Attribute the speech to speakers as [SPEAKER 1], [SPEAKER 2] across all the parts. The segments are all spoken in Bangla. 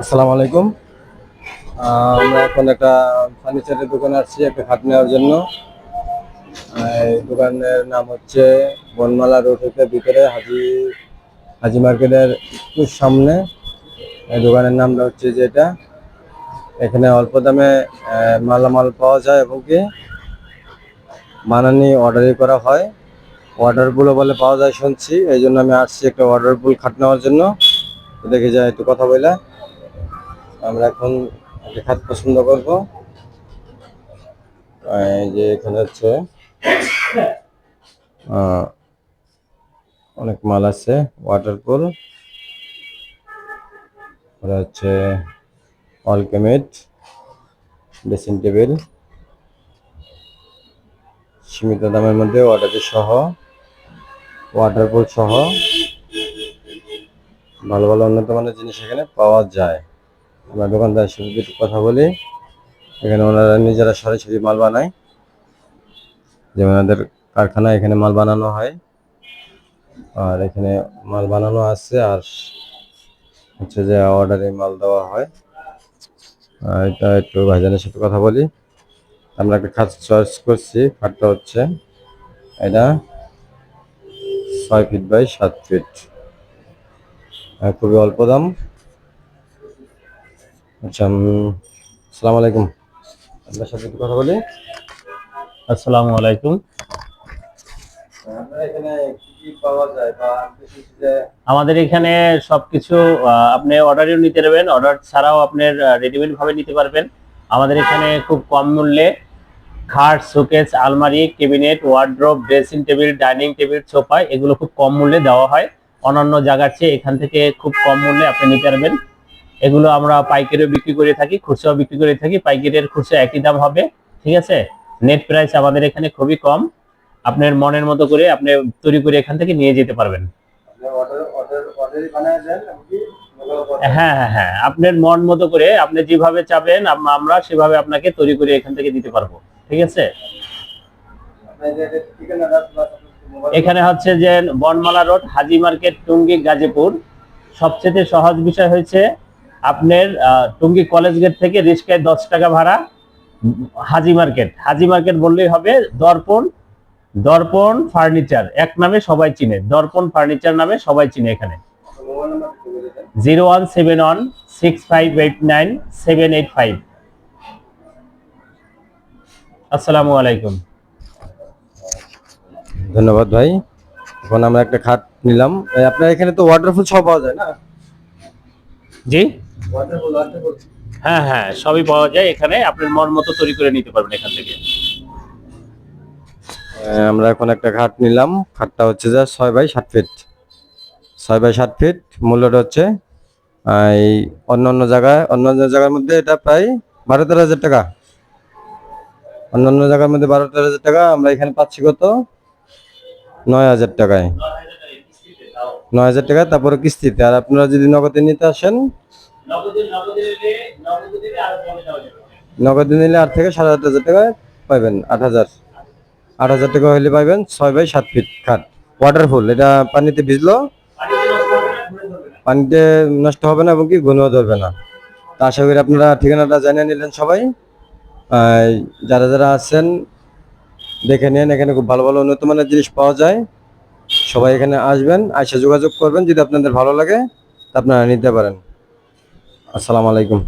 [SPEAKER 1] আসসালামু আলাইকুম। আমরা এখন একটা ফার্নিচারের দোকানে আসছি একটা খাট নেওয়ার জন্য। এই দোকানের নাম হচ্ছে বনমালা রোড হতে ভিতরে হাজি মার্কেটের একটু সামনে। এই দোকানের নামটা হচ্ছে যেটা, এখানে অল্প দামে মালামাল পাওয়া যায় এবং কি বানানি অর্ডারই করা হয়। অর্ডারগুলো বলে পাওয়া যায় শুনছি, এই জন্য আমি আসছি একটা অর্ডারফুল খাট নেওয়ার জন্য। তো দেখে যাই একটু কথা বলে আমরা এখন একটা খাট পছন্দ করবো। এই যে এখানে হচ্ছে আহ, অনেক মাল আছে। ওয়াটারপুল, ওরা হচ্ছে অলকেমেট, ড্রেসিং টেবিল, সীমিত দামের মধ্যে ওয়াটার সহ, ওয়াটারপুল সহ ভালো ভালো উন্নত মানের জিনিস এখানে পাওয়া যায়। আমরা দোকানদারের সাথে একটু কথা বলি। এখানে ওনারা নিজেরা সরাসরি মাল বানায়, যেমন ওনাদের কারখানা, এখানে মাল বানানো হয়। আর এখানে মাল বানানো আছে, আর হচ্ছে যে অর্ডারে মাল দেওয়া হয়। এটা একটু ভাইজানের সাথে কথা বলি। আমরা একটা খাট চয়েস করছি। খাটটা হচ্ছে এটা 6 ফিট বাই 7 ফিট, খুবই অল্প দাম। আচ্ছা, আসসালামু আলাইকুম, আপনার সাথে একটু কথা বলি।
[SPEAKER 2] আসসালামু আলাইকুম।
[SPEAKER 1] আপনার এখানে কি কি পাওয়া যায়, বা আমি শুনছি যে
[SPEAKER 2] আমাদের এখানে সবকিছু আপনি অর্ডারেও নিতে পারবেন, অর্ডার ছাড়াও আপনার রেডিমেড ভাবে নিতে পারবেন। আমাদের এখানে খুব কম মূল্যে খাট, শোকেস, আলমারি, cabinet, wardrobe, dressing table, dining table, sofa এগুলো খুব কম মূল্যে দেওয়া হয়। অন্যান্য জায়গার চেয়ে এখান থেকে খুব কম মূল্যে আপনি নিতে পারবেন। এগুলো আমরা পাইকারিও বিক্রি করে থাকি, খুচরাও বিক্রি করে থাকি। পাইকারির খুচরা একই দাম হবে, ঠিক আছে। নেট প্রাইস আমাদের এখানে খুবই কম। আপনার মনের মতো করে আপনি তৈরি করে এখান থেকে নিয়ে যেতে পারবেন।
[SPEAKER 1] আপনি অর্ডারই বানায় দেন নাকি
[SPEAKER 2] হ্যাঁ, হ্যাঁ, হ্যাঁ, আপনার মন মতো করে আপনি যেভাবে চাবেন আমরা সেভাবে আপনাকে তৈরি করে এখান থেকে দিতে পারবো, ঠিক আছে।
[SPEAKER 1] আপনার যে ঠিকানাটা প্লাস মোবাইল
[SPEAKER 2] এখানে হচ্ছে যে বনমালা রোড, হাজি মার্কেট, টুঙ্গি, গাজীপুর। সবচেয়ে সহজ বিষয় হয়েছে আপনার টুঙ্গি কলেজ গেট থেকে রিক্সায় 10 টাকা ভাড়া। হাজি মার্কেট, হাজি মার্কেট বললেই হবে। দর্পণ, দর্পণ ফার্নিচার এক নামে সবাই চিনে, দর্পণ ফার্নিচার নামে সবাই চিনে এখানে।
[SPEAKER 1] নাম্বার একটু বলে দেন।
[SPEAKER 2] 0171 6589785। আসসালামু আলাইকুম।
[SPEAKER 1] ধন্যবাদ ভাই। এখন আমরা একটা খাট নিলাম। আপনার এখানে তো ওয়াটারফুল সব পাওয়া যায় না?
[SPEAKER 2] জি,
[SPEAKER 1] ওয়াটারফুল
[SPEAKER 2] হ্যাঁ, হ্যাঁ, সবই পাওয়া যায় এখানে। আপনার মন মতো তৈরি করে নিতে পারবেন এখান থেকে।
[SPEAKER 1] আমরা এখন একটা খাট নিলাম। খাটটা হচ্ছে যে 6 বাই 7 ফিট, 6 বাই 7 ফিট। মূল্যটা হচ্ছে এই অন্য জায়গার মধ্যে এটা প্রায় 12-13 হাজার টাকা। অন্যান্য জায়গার মধ্যে 12-13 হাজার টাকা, আমরা এখানে পাচ্ছি কত? 9 হাজার টাকায়। 9 হাজার টাকা, তারপরে কিস্তিতে। আর আপনারা যদি নগদে নিতে আসেন, নগদে নিলে 8 থেকে 8,500 টাকায় পাইবেন। 8 হাজার টাকা হলে পাইবেন 6 বাই 7 ফিট খাট। ওয়াটারফুল, এটা পানিতে ভিজলো পানিতে নষ্ট হবে না এবং কি গুণও ধরবে না। তা আশা করি আপনারা ঠিকানাটা জানিয়ে নিলেন সবাই। যারা যারা আছেন দেখে নিন, এখানে খুব ভালো ভালো উন্নত মানের জিনিস পাওয়া যায়। সবাই এখানে আসবেন, আইসা যোগাযোগ করবেন, যদি আপনাদের ভালো লাগে তা আপনারা নিতে পারেন। আসসালামু আলাইকুম।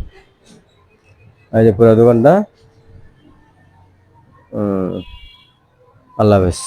[SPEAKER 1] এই যে পুরো দোকানটা। আল্লাহ হাফেজ।